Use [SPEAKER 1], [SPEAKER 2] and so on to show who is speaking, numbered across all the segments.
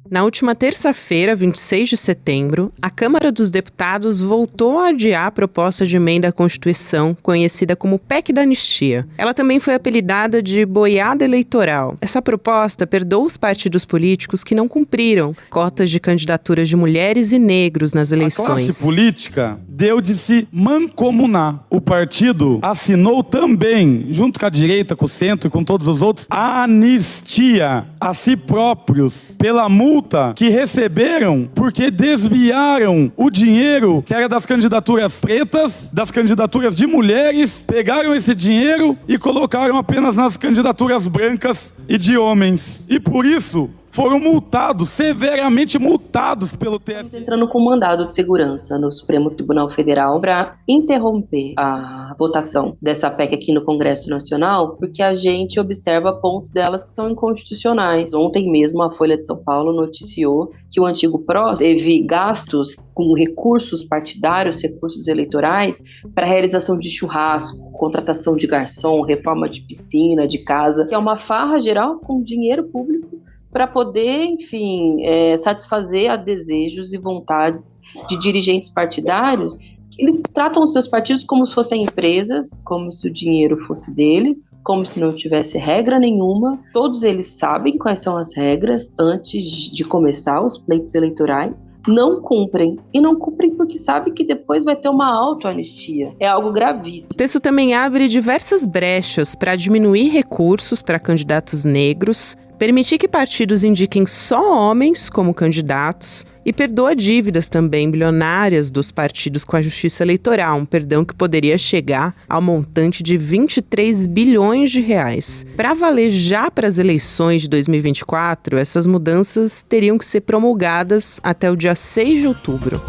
[SPEAKER 1] Na última terça-feira, 26 de setembro, a Câmara dos Deputados voltou a adiar a proposta de emenda à Constituição, conhecida como PEC da Anistia. Ela também foi apelidada de boiada eleitoral. Essa proposta perdoa os partidos políticos que não cumpriram cotas de candidaturas de mulheres e negros nas eleições.
[SPEAKER 2] A classe política deu de se mancomunar. O partido assinou também, junto com a direita, com o centro e com todos os outros, a anistia a si próprios pela multa que receberam porque desviaram o dinheiro que era das candidaturas pretas, das candidaturas de mulheres, pegaram esse dinheiro e colocaram apenas nas candidaturas brancas e de homens. E por isso foram multados, severamente multados pelo TSE.
[SPEAKER 3] Estamos entrando com um mandado de segurança no Supremo Tribunal Federal para interromper a votação dessa PEC aqui no Congresso Nacional, porque a gente observa pontos delas que são inconstitucionais. Ontem mesmo a Folha de São Paulo noticiou que o antigo PROS teve gastos com recursos partidários, recursos eleitorais, para realização de churrasco, contratação de garçom, reforma de piscina, de casa, que é uma farra geral com dinheiro público para poder, enfim, satisfazer a desejos e vontades de dirigentes partidários. Eles tratam os seus partidos como se fossem empresas, como se o dinheiro fosse deles, como se não tivesse regra nenhuma. Todos eles sabem quais são as regras antes de começar os pleitos eleitorais. Não cumprem. E não cumprem porque sabem que depois vai ter uma autoanistia. É algo gravíssimo.
[SPEAKER 1] O texto também abre diversas brechas para diminuir recursos para candidatos negros, permitir que partidos indiquem só homens como candidatos e perdoa dívidas também bilionárias dos partidos com a Justiça Eleitoral, um perdão que poderia chegar ao montante de 23 bilhões de reais. Para valer já para as eleições de 2024, essas mudanças teriam que ser promulgadas até o dia 6 de outubro.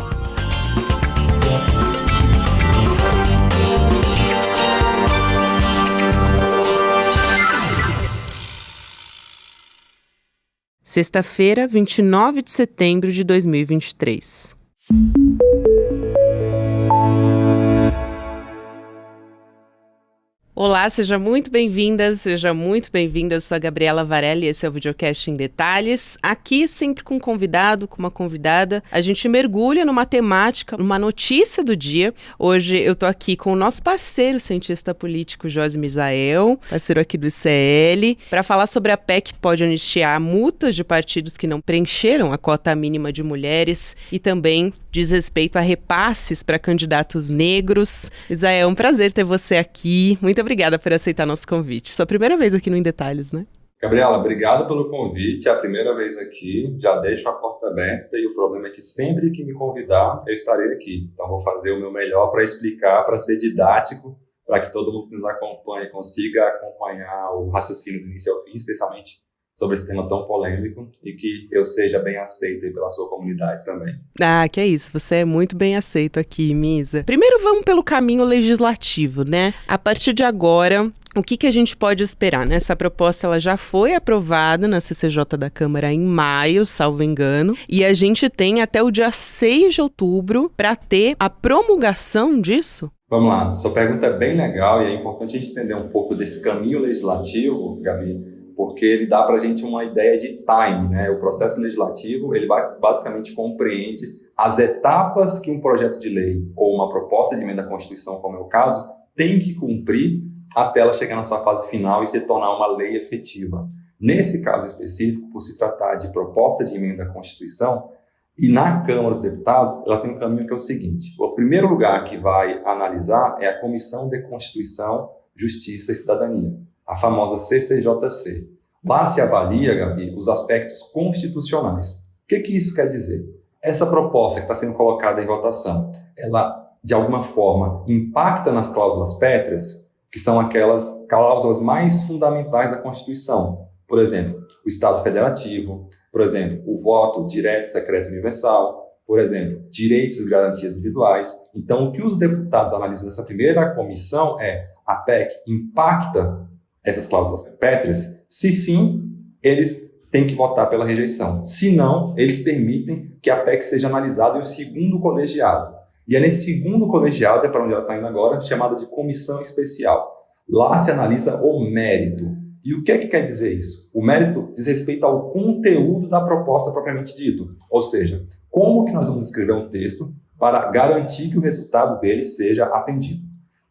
[SPEAKER 1] Sexta-feira, 29 de setembro de 2023. Olá, seja muito bem-vinda, seja muito bem-vinda. Eu sou a Gabriela Varelli e esse é o Videocast em Detalhes. Aqui, sempre com um convidado, com uma convidada, a gente mergulha numa temática, numa notícia do dia. Hoje eu tô aqui com o nosso parceiro, cientista político Josi Misael, parceiro aqui do ICL, para falar sobre a PEC que pode anistiar multas de partidos que não preencheram a cota mínima de mulheres e também diz respeito a repasses para candidatos negros. Misael, é um prazer ter você aqui. Muito obrigada por aceitar nosso convite. Sua primeira vez aqui no Em Detalhes, né?
[SPEAKER 4] Gabriela, obrigado pelo convite. É a primeira vez aqui. Já deixo a porta aberta e o problema é que sempre que me convidar, eu estarei aqui. Então vou fazer o meu melhor para explicar, para ser didático, para que todo mundo que nos acompanha consiga acompanhar o raciocínio do início ao fim, especialmente sobre esse tema tão polêmico e que eu seja bem aceito aí pela sua comunidade também.
[SPEAKER 1] Ah, que é isso. Você é muito bem aceito aqui, Misa. Primeiro vamos pelo caminho legislativo, né? A partir de agora, o que a gente pode esperar, né? Essa proposta ela já foi aprovada na CCJ da Câmara em maio, salvo engano, e a gente tem até o dia 6 de outubro para ter a promulgação disso?
[SPEAKER 4] Vamos lá, sua pergunta é bem legal e é importante a gente entender um pouco desse caminho legislativo, Gabi, porque ele dá para a gente uma ideia de time, né? O processo legislativo, ele basicamente compreende as etapas que um projeto de lei ou uma proposta de emenda à Constituição, como é o caso, tem que cumprir até ela chegar na sua fase final e se tornar uma lei efetiva. Nesse caso específico, por se tratar de proposta de emenda à Constituição, e na Câmara dos Deputados, ela tem um caminho que é o seguinte: o primeiro lugar que vai analisar é a Comissão de Constituição, Justiça e Cidadania, a famosa CCJC. Lá se avalia, Gabi, os aspectos constitucionais. O que isso quer dizer? Essa proposta que está sendo colocada em votação, ela, de alguma forma, impacta nas cláusulas pétreas, que são aquelas cláusulas mais fundamentais da Constituição. Por exemplo, o Estado Federativo, por exemplo, o voto direto, secreto e universal, por exemplo, direitos e garantias individuais. Então, o que os deputados analisam nessa primeira comissão é: a PEC impacta essas cláusulas pétreas? Se sim, eles têm que votar pela rejeição. Se não, eles permitem que a PEC seja analisada em um segundo colegiado. E é nesse segundo colegiado, é para onde ela está indo agora, chamada de comissão especial. Lá se analisa o mérito. E o que é que quer dizer isso? O mérito diz respeito ao conteúdo da proposta propriamente dito. Ou seja, como que nós vamos escrever um texto para garantir que o resultado dele seja atendido.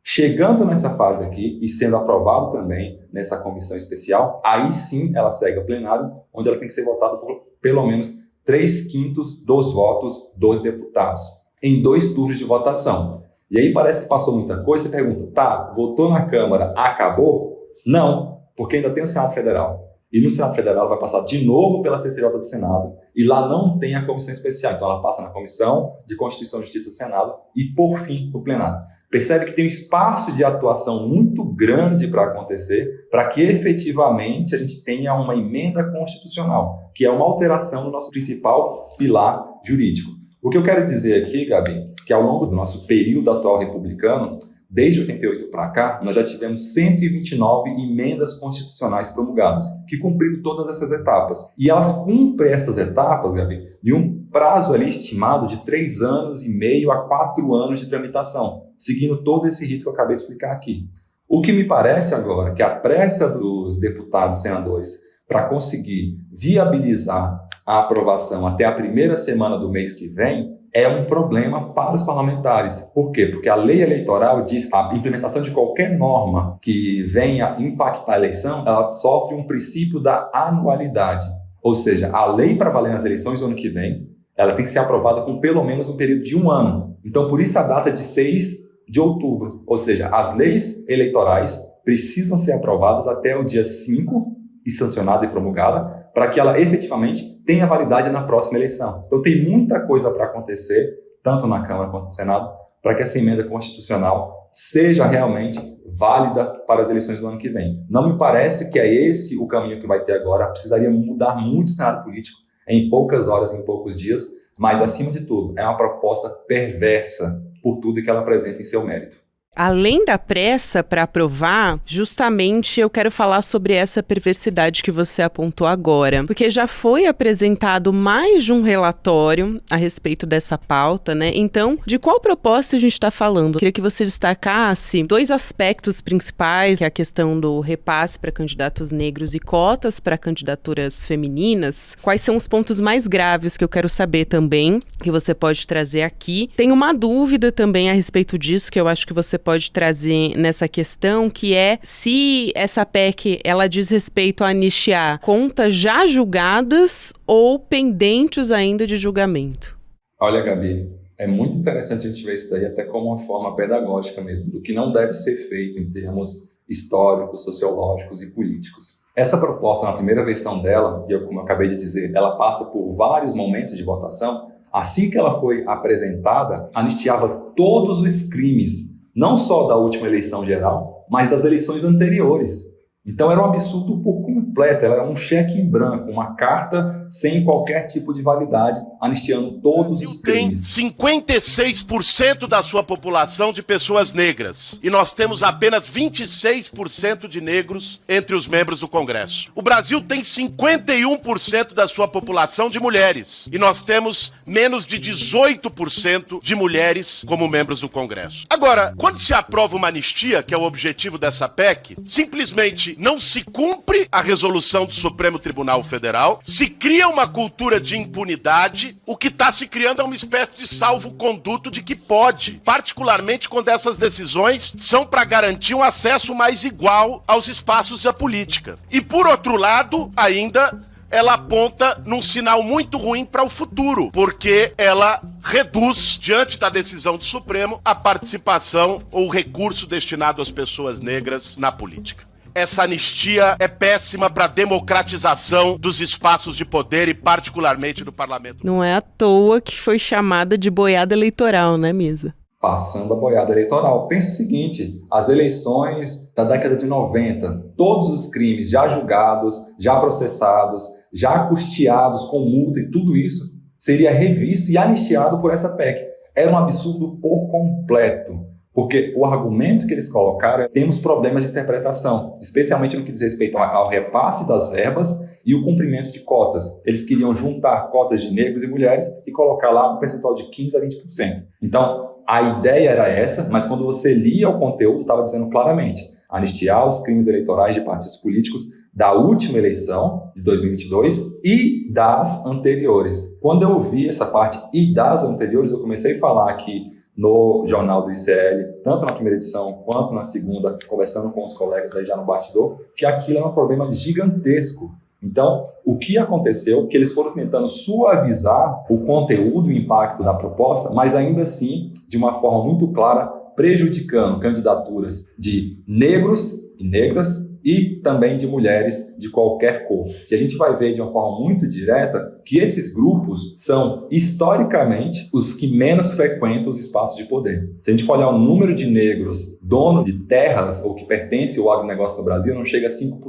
[SPEAKER 4] Chegando nessa fase aqui e sendo aprovado também nessa comissão especial, aí sim ela segue ao plenário, onde ela tem que ser votada por pelo menos 3/5 dos votos dos deputados, em 2 turnos de votação. E aí parece que passou muita coisa, você pergunta, tá, votou na Câmara, acabou? Não, porque ainda tem o Senado Federal. E no Senado Federal vai passar de novo pela CCJ do Senado, e lá não tem a comissão especial, então ela passa na Comissão de Constituição e Justiça do Senado e, por fim, no plenário. Percebe que tem um espaço de atuação muito grande para acontecer, para que efetivamente a gente tenha uma emenda constitucional, que é uma alteração do nosso principal pilar jurídico. O que eu quero dizer aqui, Gabi, que ao longo do nosso período atual republicano, desde 88 para cá, nós já tivemos 129 emendas constitucionais promulgadas, que cumpriram todas essas etapas. E elas cumprem essas etapas, Gabi, em um prazo ali estimado de 3 anos e meio a 4 anos de tramitação, seguindo todo esse rito que eu acabei de explicar aqui. O que me parece agora que a pressa dos deputados e senadores para conseguir viabilizar a aprovação até a primeira semana do mês que vem é um problema para os parlamentares. Por quê? Porque a lei eleitoral diz que a implementação de qualquer norma que venha impactar a eleição, ela sofre um princípio da anualidade. Ou seja, a lei para valer nas eleições do ano que vem, ela tem que ser aprovada com pelo menos um período de 1 ano. Então, por isso a data de 6 de outubro. Ou seja, as leis eleitorais precisam ser aprovadas até o dia 5 e sancionada e promulgada, para que ela efetivamente tenha validade na próxima eleição. Então tem muita coisa para acontecer, tanto na Câmara quanto no Senado, para que essa emenda constitucional seja realmente válida para as eleições do ano que vem. Não me parece que é esse o caminho que vai ter agora, precisaria mudar muito o cenário político em poucas horas, em poucos dias, mas acima de tudo, é uma proposta perversa por tudo que ela apresenta em seu mérito.
[SPEAKER 1] Além da pressa para aprovar, justamente eu quero falar sobre essa perversidade que você apontou agora, porque já foi apresentado mais de um relatório a respeito dessa pauta, né? Então, de qual proposta a gente está falando? Eu queria que você destacasse 2 aspectos principais, que é a questão do repasse para candidatos negros e cotas para candidaturas femininas. Quais são os pontos mais graves que eu quero saber também, que você pode trazer aqui? Tem uma dúvida também a respeito disso, que eu acho que você pode trazer nessa questão, que é se essa PEC, ela diz respeito a anistiar contas já julgadas ou pendentes ainda de julgamento.
[SPEAKER 4] Olha, Gabi, é muito interessante a gente ver isso daí até como uma forma pedagógica mesmo, do que não deve ser feito em termos históricos, sociológicos e políticos. Essa proposta, na primeira versão dela, e como eu acabei de dizer, ela passa por vários momentos de votação. Assim que ela foi apresentada, anistiava todos os crimes, não só da última eleição geral, mas das eleições anteriores. Então era um absurdo por completo, era um cheque em branco, uma carta sem qualquer tipo de validade, anistiando todos os crimes.
[SPEAKER 5] Tem 56% da sua população de pessoas negras, e nós temos apenas 26% de negros entre os membros do Congresso. O Brasil tem 51% da sua população de mulheres, e nós temos menos de 18% de mulheres como membros do Congresso. Agora, quando se aprova uma anistia, que é o objetivo dessa PEC, simplesmente não se cumpre a resolução do Supremo Tribunal Federal, se cria uma cultura de impunidade, o que está se criando é uma espécie de salvo-conduto de que pode, particularmente quando essas decisões são para garantir um acesso mais igual aos espaços da política. E por outro lado, ainda, ela aponta num sinal muito ruim para o futuro, porque ela reduz, diante da decisão do Supremo, a participação ou o recurso destinado às pessoas negras na política. Essa anistia é péssima para a democratização dos espaços de poder e particularmente do parlamento.
[SPEAKER 1] Não é à toa que foi chamada de boiada eleitoral, né, Misa?
[SPEAKER 4] Passando a boiada eleitoral. Pensa o seguinte, as eleições da década de 90, todos os crimes já julgados, já processados, já custeados com multa e tudo isso seria revisto e anistiado por essa PEC. Era um absurdo por completo. Porque o argumento que eles colocaram é que temos problemas de interpretação, especialmente no que diz respeito ao repasse das verbas e o cumprimento de cotas. Eles queriam juntar cotas de negros e mulheres e colocar lá um percentual de 15% a 20%. Então, a ideia era essa, mas quando você lia o conteúdo, estava dizendo claramente anistiar os crimes eleitorais de partidos políticos da última eleição de 2022 e das anteriores. Quando eu vi essa parte e das anteriores, eu comecei a falar aqui no jornal do ICL, tanto na primeira edição quanto na segunda, conversando com os colegas aí já no bastidor, que aquilo é um problema gigantesco. Então, o que aconteceu? Que eles foram tentando suavizar o conteúdo e o impacto da proposta, mas ainda assim, de uma forma muito clara, prejudicando candidaturas de negros e negras e também de mulheres de qualquer cor. Se a gente vai ver de uma forma muito direta que esses grupos são, historicamente, os que menos frequentam os espaços de poder. Se a gente for olhar o número de negros donos de terras ou que pertencem ao agronegócio no Brasil, não chega a 5%.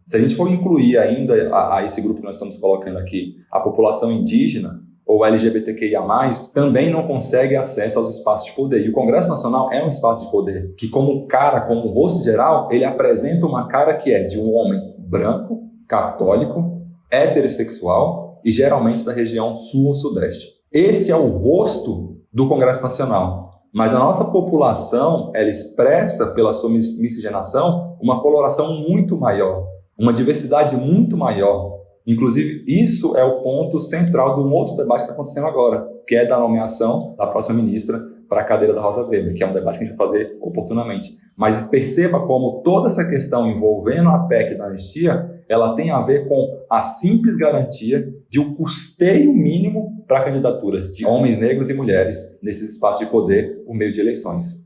[SPEAKER 4] Se a gente for incluir ainda a esse grupo que nós estamos colocando aqui, a população indígena, ou LGBTQIA+, também não consegue acesso aos espaços de poder. E o Congresso Nacional é um espaço de poder, que como rosto geral, ele apresenta uma cara que é de um homem branco, católico, heterossexual e geralmente da região sul ou sudeste. Esse é o rosto do Congresso Nacional. Mas a nossa população, ela expressa pela sua miscigenação uma coloração muito maior, uma diversidade muito maior. Inclusive, isso é o ponto central de um outro debate que está acontecendo agora, que é da nomeação da próxima ministra para a cadeira da Rosa Weber, que é um debate que a gente vai fazer oportunamente. Mas perceba como toda essa questão envolvendo a PEC da anistia, ela tem a ver com a simples garantia de um custeio mínimo para candidaturas de homens negros e mulheres nesses espaços de poder por meio de eleições.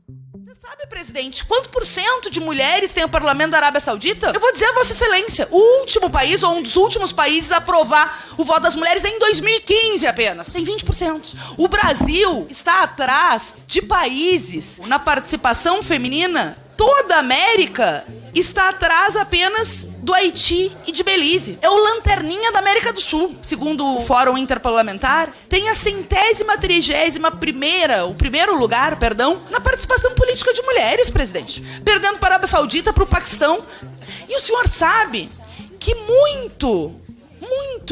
[SPEAKER 6] Sabe, presidente, quanto por cento de mulheres tem o parlamento da Arábia Saudita? Eu vou dizer a Vossa Excelência, o último país, ou um dos últimos países a aprovar o voto das mulheres é em 2015 apenas. Tem 20%. O Brasil está atrás de países na participação feminina. Toda a América está atrás apenas do Haiti e de Belize. É o lanterninha da América do Sul, segundo o Fórum Interparlamentar. Tem a 131ª, o primeiro lugar, na participação política de mulheres, presidente. Perdendo para a Arábia Saudita, para o Paquistão. E o senhor sabe que muito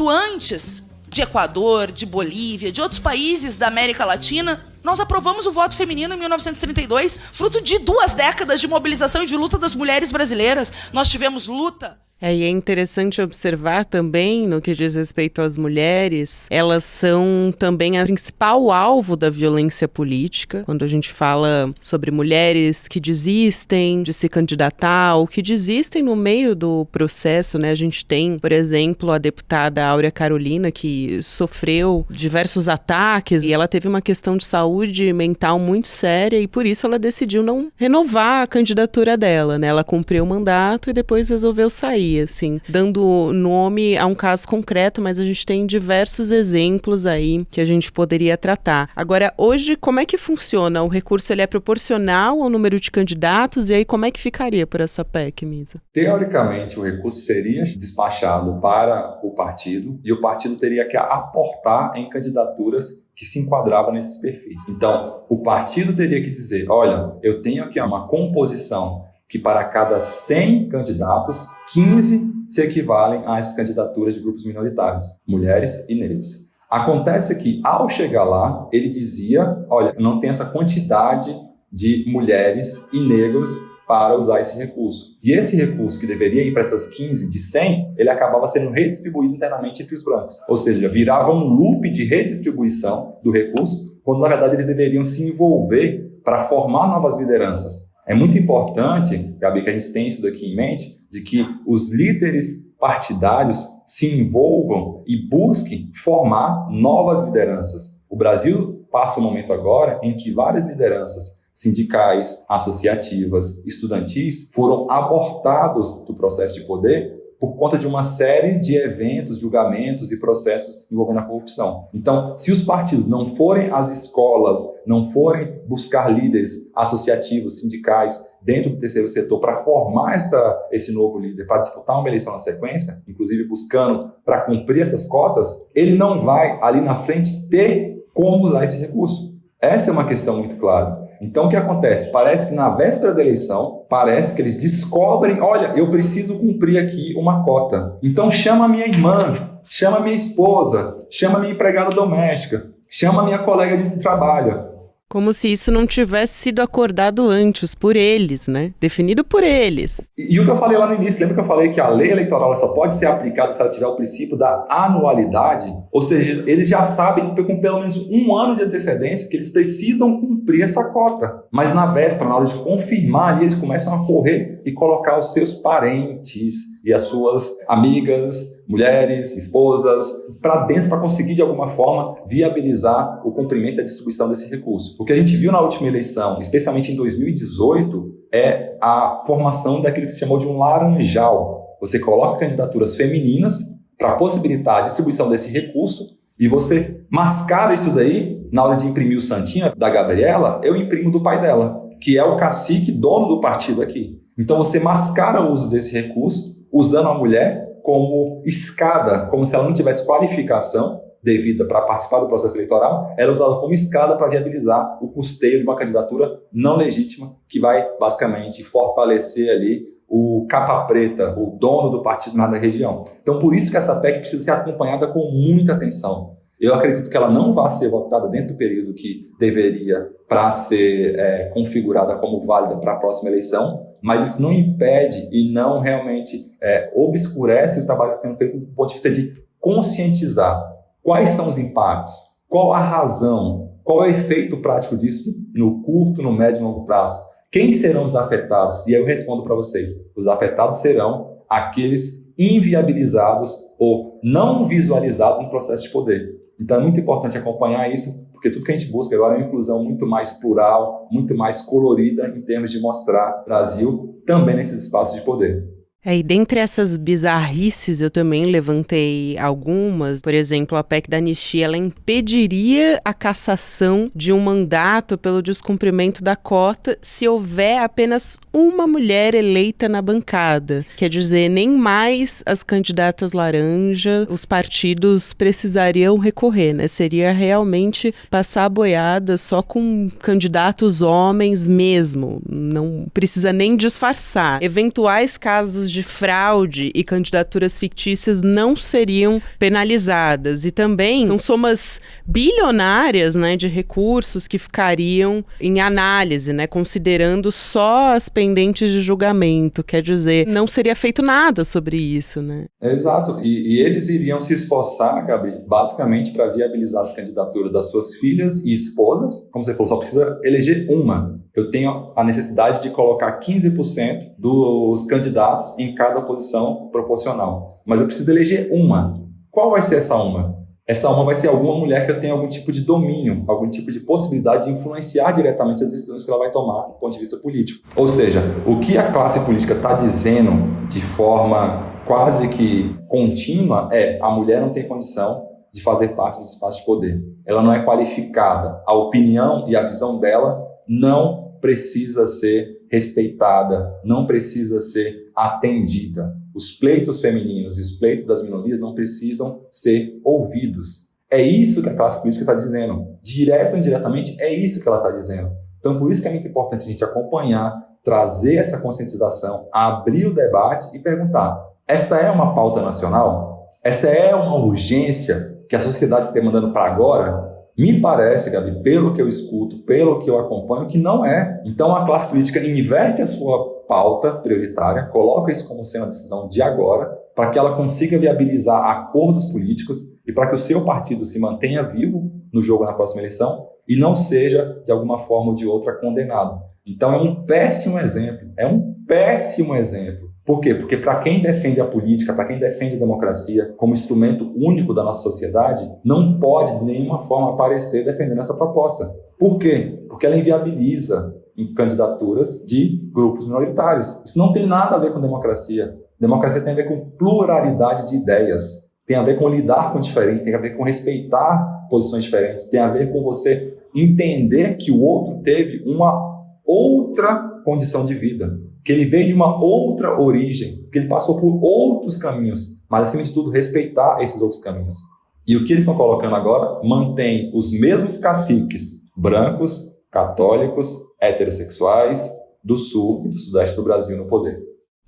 [SPEAKER 6] antes de Equador, de Bolívia, de outros países da América Latina, nós aprovamos o voto feminino em 1932, fruto de 2 décadas de mobilização e de luta das mulheres brasileiras. Nós tivemos luta.
[SPEAKER 1] E é interessante observar também, no que diz respeito às mulheres, elas são também a principal alvo da violência política. Quando a gente fala sobre mulheres que desistem de se candidatar ou que desistem no meio do processo, né? A gente tem, por exemplo, a deputada Áurea Carolina, que sofreu diversos ataques e ela teve uma questão de saúde mental muito séria e por isso ela decidiu não renovar a candidatura dela, né? Ela cumpriu o mandato e depois resolveu sair. Assim, dando nome a um caso concreto, mas a gente tem diversos exemplos aí que a gente poderia tratar. Agora, hoje, como é que funciona? O recurso ele é proporcional ao número de candidatos e aí como é que ficaria por essa PEC, Misa?
[SPEAKER 4] Teoricamente, o recurso seria despachado para o partido e o partido teria que aportar em candidaturas que se enquadravam nesses perfis. Então, o partido teria que dizer, olha, eu tenho aqui uma composição que para cada 100 candidatos, 15 se equivalem a essas candidaturas de grupos minoritários, mulheres e negros. Acontece que, ao chegar lá, ele dizia, olha, não tem essa quantidade de mulheres e negros para usar esse recurso. E esse recurso que deveria ir para essas 15 de 100, ele acabava sendo redistribuído internamente entre os brancos. Ou seja, virava um loop de redistribuição do recurso, quando na verdade eles deveriam se envolver para formar novas lideranças. É muito importante, Gabi, que a gente tenha isso daqui em mente, de que os líderes partidários se envolvam e busquem formar novas lideranças. O Brasil passa um momento agora em que várias lideranças sindicais, associativas, estudantis foram abortados do processo de poder por conta de uma série de eventos, julgamentos e processos envolvendo a corrupção. Então, se os partidos não forem às escolas, não forem buscar líderes associativos, sindicais, dentro do terceiro setor para formar esse novo líder, para disputar uma eleição na sequência, inclusive buscando para cumprir essas cotas, ele não vai ali na frente ter como usar esse recurso. Essa é uma questão muito clara. Então, o que acontece? Parece que na véspera da eleição, parece que eles descobrem, olha, eu preciso cumprir aqui uma cota. Então, chama a minha irmã, chama a minha esposa, chama a minha empregada doméstica, chama a minha colega de trabalho.
[SPEAKER 1] Como se isso não tivesse sido acordado antes, por eles, né? Definido por eles.
[SPEAKER 4] E o que eu falei lá no início, lembra que eu falei que a lei eleitoral só pode ser aplicada se ela tiver o princípio da anualidade? Ou seja, eles já sabem com pelo menos um ano de antecedência que eles precisam cumprir essa cota. Mas na véspera, na hora de confirmar ali, eles começam a correr e colocar os seus parentes e as suas amigas, mulheres, esposas, para dentro para conseguir, de alguma forma, viabilizar o cumprimento e a distribuição desse recurso. O que a gente viu na última eleição, especialmente em 2018, é a formação daquilo que se chamou de um laranjal. Você coloca candidaturas femininas para possibilitar a distribuição desse recurso e você mascara isso daí. Na hora de imprimir o santinho da Gabriela, eu imprimo do pai dela, que é o cacique, dono do partido aqui. Então você mascara o uso desse recurso, usando a mulher como escada, como se ela não tivesse qualificação devida para participar do processo eleitoral, ela é usada como escada para viabilizar o custeio de uma candidatura não legítima, que vai basicamente fortalecer ali o capa preta, o dono do partido na região. Então por isso que essa PEC precisa ser acompanhada com muita atenção. Eu acredito que ela não vai ser votada dentro do período que deveria para ser configurada como válida para a próxima eleição, mas isso não impede e não realmente obscurece o trabalho que está sendo feito do ponto de vista de conscientizar quais são os impactos, qual a razão, qual é o efeito prático disso no curto, no médio e longo prazo. Quem serão os afetados? E aí eu respondo para vocês, os afetados serão aqueles inviabilizados ou não visualizados no processo de poder. Então é muito importante acompanhar isso, porque tudo que a gente busca agora é uma inclusão muito mais plural, muito mais colorida em termos de mostrar o Brasil também nesses espaços de poder.
[SPEAKER 1] E dentre essas bizarrices eu também levantei algumas. Por exemplo, a PEC da anistia, ela impediria a cassação de um mandato pelo descumprimento da cota se houver apenas uma mulher eleita na bancada. Quer dizer, nem mais as candidatas laranja, os partidos precisariam recorrer, né? Seria realmente passar a boiada só com candidatos homens mesmo. Não precisa nem disfarçar. Eventuais casos de fraude e candidaturas fictícias não seriam penalizadas. E também são somas bilionárias, né, de recursos que ficariam em análise, né, considerando só as pendentes de julgamento. Quer dizer, não seria feito nada sobre isso, né?
[SPEAKER 4] Exato. E eles iriam se esforçar, Gabi, basicamente para viabilizar as candidaturas das suas filhas e esposas. Como você falou, só precisa eleger uma. Eu tenho a necessidade de colocar 15% dos candidatos em cada posição proporcional. Mas eu preciso eleger uma. Qual vai ser essa uma? Essa uma vai ser alguma mulher que eu tenha algum tipo de domínio, algum tipo de possibilidade de influenciar diretamente as decisões que ela vai tomar do ponto de vista político. Ou seja, o que a classe política está dizendo de forma quase que contínua é: a mulher não tem condição de fazer parte do espaço de poder. Ela não é qualificada. A opinião e a visão dela não precisa ser respeitada, não precisa ser atendida. Os pleitos femininos e os pleitos das minorias não precisam ser ouvidos. É isso que a classe política está dizendo. Direto ou indiretamente, é isso que ela está dizendo. Então, por isso que é muito importante a gente acompanhar, trazer essa conscientização, abrir o debate e perguntar: essa é uma pauta nacional? Essa é uma urgência que a sociedade está demandando para agora? Me parece, Gabi, pelo que eu escuto, pelo que eu acompanho, que não é. Então a classe política inverte a sua pauta prioritária, coloca isso como sendo a decisão de agora, para que ela consiga viabilizar acordos políticos e para que o seu partido se mantenha vivo no jogo na próxima eleição e não seja, de alguma forma ou de outra, condenado. Então é um péssimo exemplo, Por quê? Porque para quem defende a política, para quem defende a democracia como instrumento único da nossa sociedade, não pode de nenhuma forma aparecer defendendo essa proposta. Por quê? Porque ela inviabiliza em candidaturas de grupos minoritários. Isso não tem nada a ver com democracia. Democracia tem a ver com pluralidade de ideias, tem a ver com lidar com diferentes, tem a ver com respeitar posições diferentes, tem a ver com você entender que o outro teve uma outra condição de vida, que ele veio de uma outra origem, que ele passou por outros caminhos, mas acima de tudo respeitar esses outros caminhos. E o que eles estão colocando agora mantém os mesmos caciques brancos, católicos, heterossexuais do sul e do sudeste do Brasil no poder.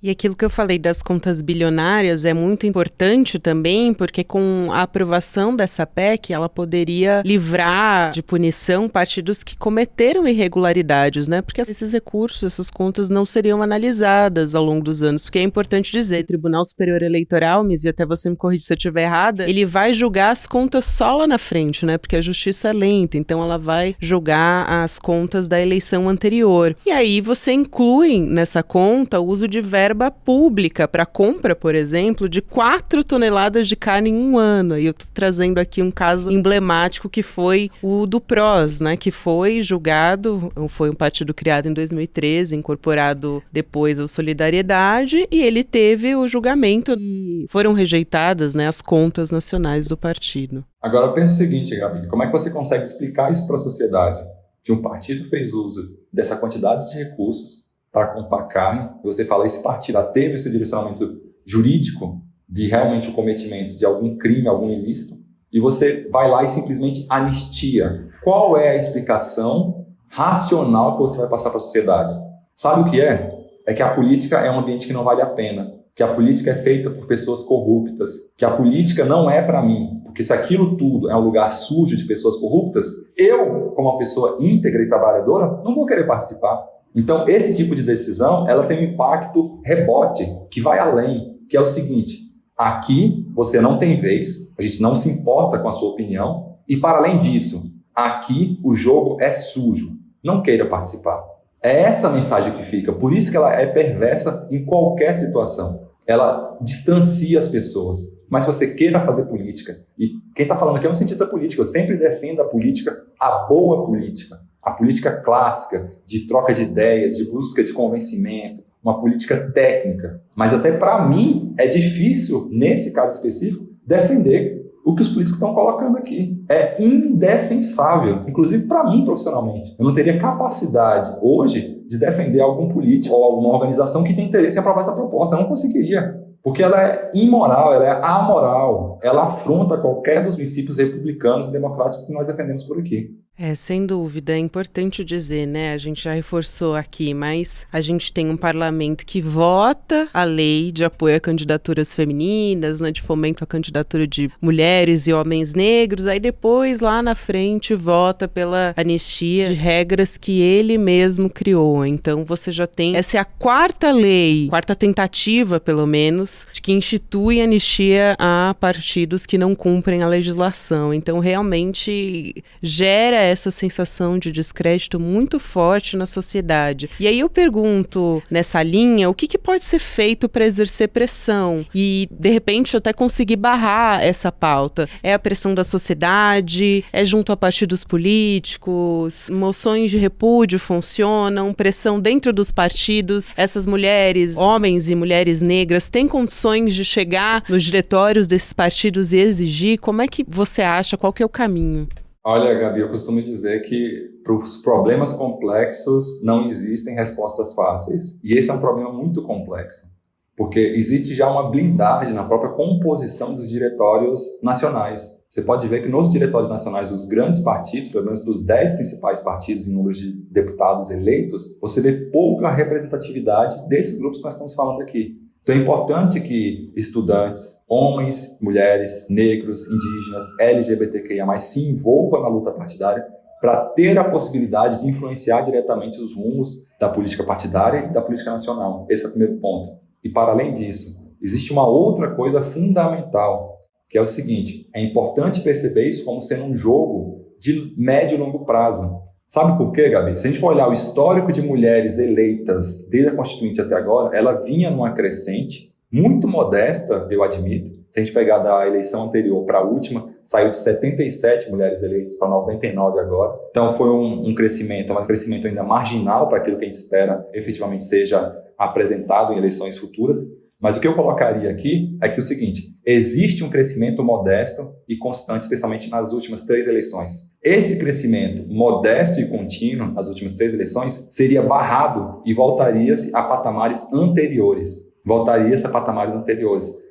[SPEAKER 1] E aquilo que eu falei das contas bilionárias é muito importante também, porque com a aprovação dessa PEC, ela poderia livrar de punição partidos que cometeram irregularidades, né? Porque esses recursos, essas contas não seriam analisadas ao longo dos anos. Porque é importante dizer, o Tribunal Superior Eleitoral, Miss, e até você me corrige se eu estiver errada, ele vai julgar as contas só lá na frente, né? Porque a justiça é lenta, então ela vai julgar as contas da eleição anterior. E aí você inclui nessa conta o uso de verba pública para compra, por exemplo, de 4 toneladas de carne em um ano. E eu estou trazendo aqui um caso emblemático que foi o do PROS, né, que foi julgado, foi um partido criado em 2013, incorporado depois ao Solidariedade, e ele teve o julgamento e foram rejeitadas, né, as contas nacionais do partido.
[SPEAKER 4] Agora pensa o seguinte, Gabi, como é que você consegue explicar isso para a sociedade? Que um partido fez uso dessa quantidade de recursos para comprar carne, você fala, esse partido teve esse direcionamento jurídico de realmente o cometimento de algum crime, algum ilícito, e você vai lá e simplesmente anistia. Qual é a explicação racional que você vai passar para a sociedade? Sabe o que é? É que a política é um ambiente que não vale a pena, que a política é feita por pessoas corruptas, que a política não é para mim, porque se aquilo tudo é um lugar sujo de pessoas corruptas, eu, como uma pessoa íntegra e trabalhadora, não vou querer participar. Então, esse tipo de decisão, ela tem um impacto rebote, que vai além, que é o seguinte, aqui você não tem vez, a gente não se importa com a sua opinião, e para além disso, aqui o jogo é sujo, não queira participar. É essa a mensagem que fica, por isso que ela é perversa em qualquer situação. Ela distancia as pessoas, mas se você queira fazer política, e quem está falando aqui é um cientista político, eu sempre defendo a política, a boa política, a política clássica, de troca de ideias, de busca de convencimento, uma política técnica. Mas até para mim é difícil, nesse caso específico, defender o que os políticos estão colocando aqui. É indefensável, inclusive para mim profissionalmente. Eu não teria capacidade hoje de defender algum político ou alguma organização que tem interesse em aprovar essa proposta. Eu não conseguiria. Porque ela é imoral, ela é amoral. Ela afronta qualquer dos princípios republicanos e democráticos que nós defendemos por aqui.
[SPEAKER 1] Sem dúvida, é importante dizer, né, a gente já reforçou aqui, mas a gente tem um parlamento que vota a lei de apoio a candidaturas femininas, né, de fomento à candidatura de mulheres e homens negros, aí depois, lá na frente, vota pela anistia de regras que ele mesmo criou. Então, você já tem, essa é a quarta lei, quarta tentativa, pelo menos, de que institui anistia a partidos que não cumprem a legislação. Então, realmente, gera essa sensação de descrédito muito forte na sociedade. E aí eu pergunto, nessa linha, o que pode ser feito para exercer pressão e, de repente, até conseguir barrar essa pauta? É a pressão da sociedade? É junto a partidos políticos? Moções de repúdio funcionam? Pressão dentro dos partidos? Essas mulheres, homens e mulheres negras, têm condições de chegar nos diretórios desses partidos e exigir? Como é que você acha? Qual que é o caminho?
[SPEAKER 4] Olha, Gabi, eu costumo dizer que para os problemas complexos não existem respostas fáceis. E esse é um problema muito complexo, porque existe já uma blindagem na própria composição dos diretórios nacionais. Você pode ver que nos diretórios nacionais dos grandes partidos, pelo menos dos 10 principais partidos em número de deputados eleitos, você vê pouca representatividade desses grupos que nós estamos falando aqui. Então é importante que estudantes, homens, mulheres, negros, indígenas, LGBTQIA+, se envolvam na luta partidária para ter a possibilidade de influenciar diretamente os rumos da política partidária e da política nacional. Esse é o primeiro ponto. E para além disso, existe uma outra coisa fundamental, que é o seguinte, é importante perceber isso como sendo um jogo de médio e longo prazo. Sabe por quê, Gabi? Se a gente for olhar o histórico de mulheres eleitas desde a Constituinte até agora, ela vinha numa crescente, muito modesta, eu admito. Se a gente pegar da eleição anterior para a última, saiu de 77 mulheres eleitas para 99 agora. Então foi um crescimento, mas um crescimento ainda marginal para aquilo que a gente espera efetivamente seja apresentado em eleições futuras. Mas o que eu colocaria aqui é que o seguinte, existe um crescimento modesto e constante, especialmente nas últimas 3 eleições. Esse crescimento modesto e contínuo nas últimas 3 eleições seria barrado e voltaria-se a patamares anteriores.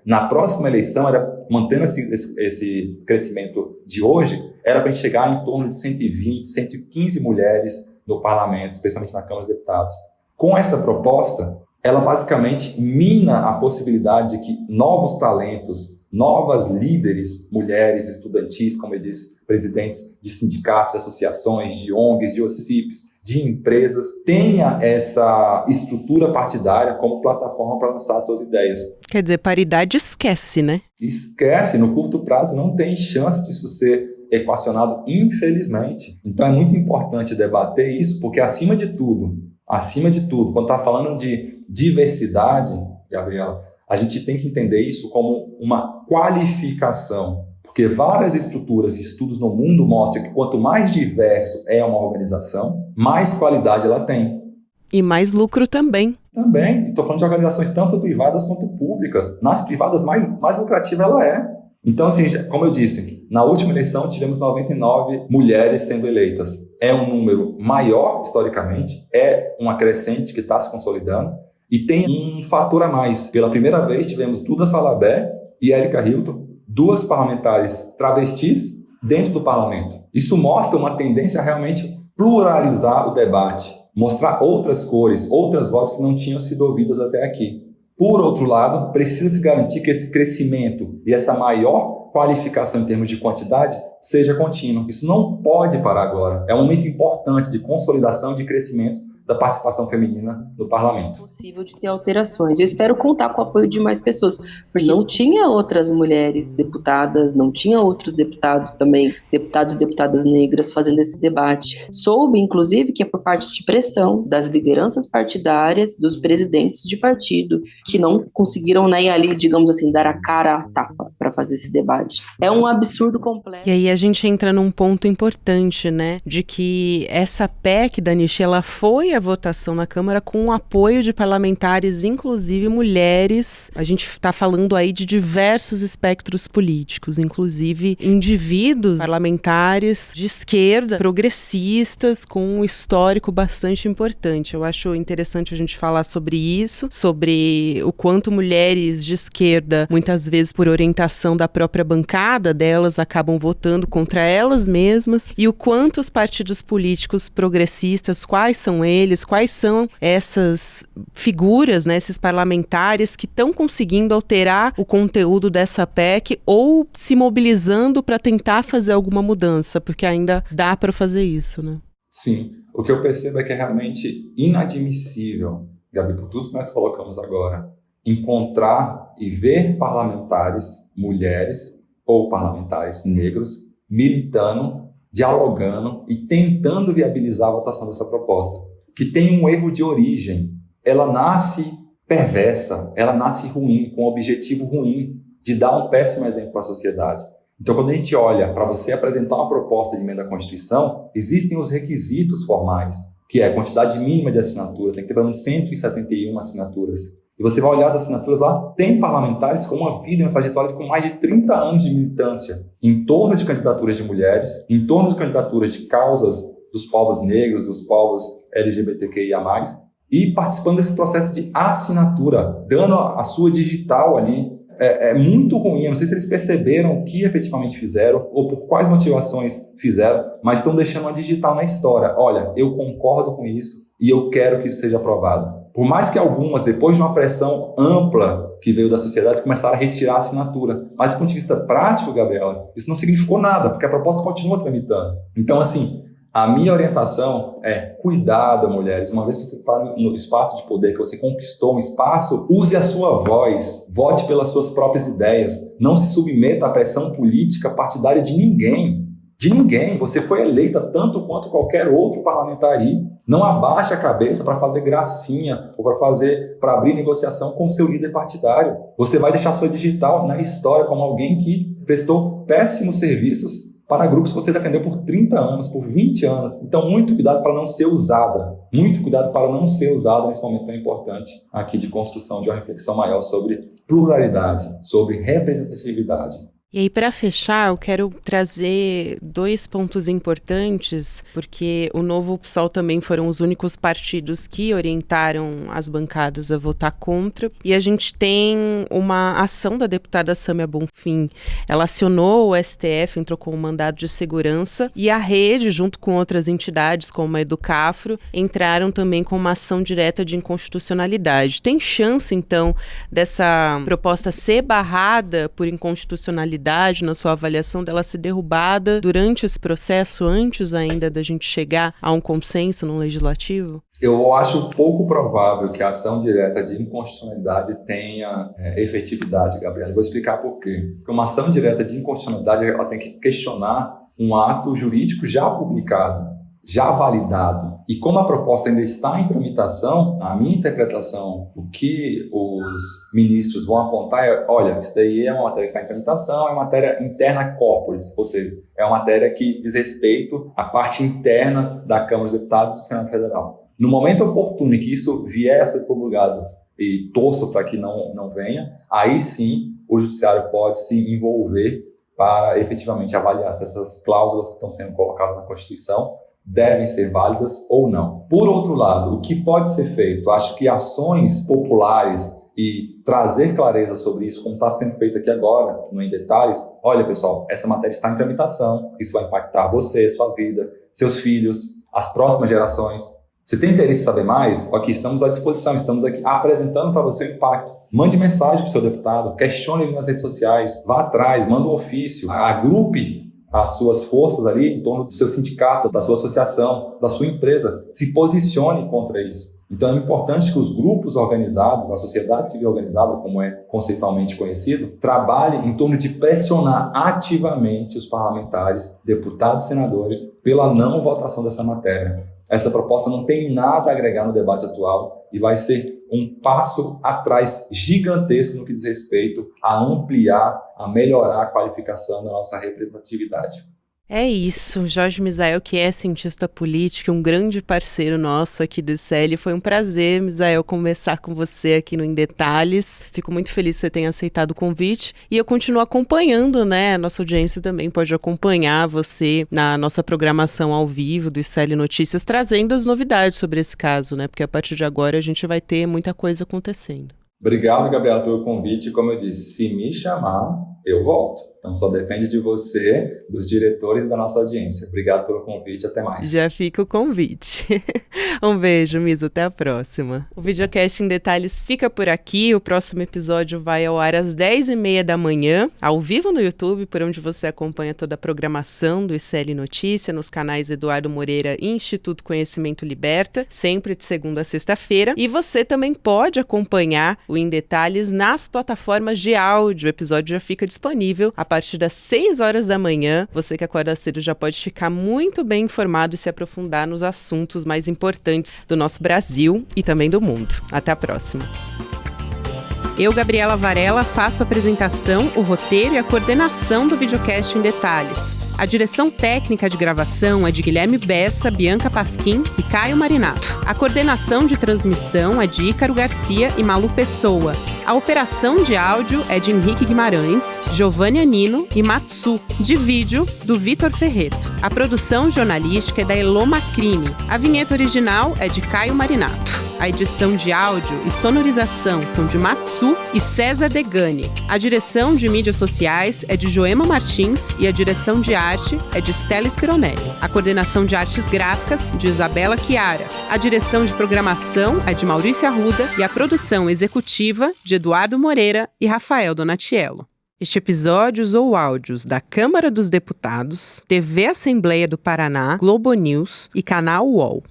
[SPEAKER 4] Na próxima eleição, mantendo esse crescimento de hoje, era para a gente chegar em torno de 120, 115 mulheres no parlamento, especialmente na Câmara dos Deputados. Com essa proposta, ela basicamente mina a possibilidade de que novos talentos, novas líderes, mulheres estudantis, como eu disse, presidentes de sindicatos, de associações, de ONGs, de OCIPs, de empresas, tenha essa estrutura partidária como plataforma para lançar suas ideias.
[SPEAKER 1] Quer dizer, paridade esquece, né?
[SPEAKER 4] Esquece, no curto prazo não tem chance disso ser equacionado, infelizmente. Então é muito importante debater isso, porque acima de tudo, quando está falando de diversidade, Gabriela, a gente tem que entender isso como uma qualificação, porque várias estruturas e estudos no mundo mostram que quanto mais diverso é uma organização, mais qualidade ela tem.
[SPEAKER 1] E mais lucro também.
[SPEAKER 4] Também, estou falando de organizações tanto privadas quanto públicas. Nas privadas, mais lucrativa ela é. Então, assim, como eu disse, na última eleição tivemos 99 mulheres sendo eleitas. É um número maior, historicamente, é uma crescente que está se consolidando, e tem um fator a mais. Pela primeira vez tivemos Duda Salabé e Érica Hilton, duas parlamentares travestis dentro do parlamento. Isso mostra uma tendência a realmente pluralizar o debate, mostrar outras cores, outras vozes que não tinham sido ouvidas até aqui. Por outro lado, precisa se garantir que esse crescimento e essa maior qualificação em termos de quantidade seja contínuo. Isso não pode parar agora. É um momento importante de consolidação e de crescimento da participação feminina no parlamento.
[SPEAKER 3] É possível de ter alterações. Eu espero contar com o apoio de mais pessoas, porque não tinha outras mulheres deputadas, não tinha outros deputados também, deputados e deputadas negras fazendo esse debate. Soube, inclusive, que é por parte de pressão das lideranças partidárias, dos presidentes de partido, que não conseguiram nem ali, digamos assim, dar a cara à tapa para fazer esse debate. É um absurdo completo.
[SPEAKER 1] E aí a gente entra num ponto importante, né, de que essa PEC da anistia, ela foi a votação na Câmara com o apoio de parlamentares, inclusive mulheres. A gente está falando aí de diversos espectros políticos, inclusive indivíduos parlamentares de esquerda, progressistas, com um histórico bastante importante. Eu acho interessante a gente falar sobre isso, sobre o quanto mulheres de esquerda, muitas vezes por orientação da própria bancada delas, acabam votando contra elas mesmas, e o quanto os partidos políticos progressistas, quais são eles, quais são essas figuras, né, esses parlamentares que estão conseguindo alterar o conteúdo dessa PEC ou se mobilizando para tentar fazer alguma mudança, porque ainda dá para fazer isso, né?
[SPEAKER 4] Sim, o que eu percebo é que é realmente inadmissível, Gabi, por tudo que nós colocamos agora, encontrar e ver parlamentares mulheres ou parlamentares negros militando, dialogando e tentando viabilizar a votação dessa proposta, que tem um erro de origem. Ela nasce perversa, ela nasce ruim, com um objetivo ruim de dar um péssimo exemplo para a sociedade. Então, quando a gente olha para você apresentar uma proposta de emenda à Constituição, existem os requisitos formais, que é a quantidade mínima de assinatura, tem que ter pelo menos 171 assinaturas. E você vai olhar as assinaturas lá, tem parlamentares com uma vida e uma trajetória com mais de 30 anos de militância em torno de candidaturas de mulheres, em torno de candidaturas de causas dos povos negros, dos povos LGBTQIA+, e participando desse processo de assinatura, dando a sua digital ali. É muito ruim, eu não sei se eles perceberam o que efetivamente fizeram ou por quais motivações fizeram, mas estão deixando uma digital na história. Olha, eu concordo com isso e eu quero que isso seja aprovado. Por mais que algumas, depois de uma pressão ampla que veio da sociedade, começaram a retirar a assinatura. Mas do ponto de vista prático, Gabriela, isso não significou nada, porque a proposta continua tramitando. Então, assim, a minha orientação é cuidado, mulheres. Uma vez que você está no espaço de poder, que você conquistou um espaço, use a sua voz, vote pelas suas próprias ideias. Não se submeta à pressão política partidária de ninguém. De ninguém. Você foi eleita tanto quanto qualquer outro parlamentar aí. Não abaixe a cabeça para fazer gracinha ou para abrir negociação com o seu líder partidário. Você vai deixar sua digital na história como alguém que prestou péssimos serviços para grupos que você defendeu por 30 anos, por 20 anos. Então, muito cuidado para não ser usada. Muito cuidado para não ser usada nesse momento tão importante aqui de construção de uma reflexão maior sobre pluralidade, sobre representatividade.
[SPEAKER 1] E aí, para fechar, eu quero trazer 2 pontos importantes, porque o Novo PSOL também foram os únicos partidos que orientaram as bancadas a votar contra. E a gente tem uma ação da deputada Sâmia Bonfim. Ela acionou o STF, entrou com um mandado de segurança, e a rede, junto com outras entidades, como a Educafro, entraram também com uma ação direta de inconstitucionalidade. Tem chance, então, dessa proposta ser barrada por inconstitucionalidade, na sua avaliação, dela ser derrubada durante esse processo, antes ainda da gente chegar a um consenso no legislativo?
[SPEAKER 4] Eu acho pouco provável que a ação direta de inconstitucionalidade tenha efetividade, Gabriela. Vou explicar por quê. Porque uma ação direta de inconstitucionalidade, ela tem que questionar um ato jurídico já publicado, já validado. E como a proposta ainda está em tramitação, a minha interpretação, o que os ministros vão apontar é, olha, isso daí é uma matéria que está em tramitação, é uma matéria interna corporis, ou seja, é uma matéria que diz respeito à parte interna da Câmara dos Deputados e do Senado Federal. No momento oportuno em que isso vier a ser promulgado, e torço para que não venha, aí sim o Judiciário pode se envolver para efetivamente avaliar se essas cláusulas que estão sendo colocadas na Constituição devem ser válidas ou não. Por outro lado, o que pode ser feito? Acho que ações populares e trazer clareza sobre isso, como está sendo feito aqui agora, no Em Detalhes. Olha, pessoal, essa matéria está em tramitação, isso vai impactar você, sua vida, seus filhos, as próximas gerações. Você tem interesse em saber mais? Aqui estamos à disposição, estamos aqui apresentando para você o impacto. Mande mensagem para o seu deputado, questione ele nas redes sociais, vá atrás, manda um ofício, agrupe as suas forças ali em torno do seu sindicato, da sua associação, da sua empresa. Se posicione contra isso. Então é importante que os grupos organizados, a sociedade civil organizada, como é conceitualmente conhecido, trabalhem em torno de pressionar ativamente os parlamentares, deputados e senadores pela não votação dessa matéria. Essa proposta não tem nada a agregar no debate atual e vai ser um passo atrás gigantesco no que diz respeito a ampliar, a melhorar a qualificação da nossa representatividade.
[SPEAKER 1] É isso, Jorge Misael, que é cientista político, um grande parceiro nosso aqui do ICL. Foi um prazer, Misael, conversar com você aqui no Em Detalhes. Fico muito feliz que você tenha aceitado o convite. E eu continuo acompanhando, né? A nossa audiência também pode acompanhar você na nossa programação ao vivo do ICL Notícias, trazendo as novidades sobre esse caso, né? Porque a partir de agora a gente vai ter muita coisa acontecendo.
[SPEAKER 4] Obrigado, Gabriela, pelo convite. Como eu disse, se me chamar, eu volto. Então só depende de você, dos diretores e da nossa audiência. Obrigado pelo convite, até mais.
[SPEAKER 1] Já fica o convite. Um beijo, Misa, até a próxima. O Videocast em Detalhes fica por aqui. O próximo episódio vai ao ar às 10h30 da manhã, ao vivo no YouTube, por onde você acompanha toda a programação do ICL Notícia, nos canais Eduardo Moreira e Instituto Conhecimento Liberta, sempre de segunda a sexta-feira. E você também pode acompanhar o Em Detalhes nas plataformas de áudio. O episódio já fica disponível a partir das 6 horas da manhã. Você que acorda cedo já pode ficar muito bem informado e se aprofundar nos assuntos mais importantes do nosso Brasil e também do mundo. Até a próxima. Eu, Gabriela Varela, faço a apresentação, o roteiro e a coordenação do Videocast em Detalhes. A direção técnica de gravação é de Guilherme Bessa, Bianca Pasquim e Caio Marinato. A coordenação de transmissão é de Ícaro Garcia e Malu Pessoa. A operação de áudio é de Henrique Guimarães, Giovanni Anino e Matsu. De vídeo, do Vitor Ferreto. A produção jornalística é da Elô Macrini. A vinheta original é de Caio Marinato. A edição de áudio e sonorização são de Matsu e César Degani. A direção de mídias sociais é de Joema Martins e a direção de arte é de Stella Spironelli. A coordenação de artes gráficas de Isabela Chiara. A direção de programação é de Maurício Arruda e a produção executiva de Eduardo Moreira e Rafael Donatiello. Este episódio usou áudios da Câmara dos Deputados, TV Assembleia do Paraná, Globo News e Canal UOL.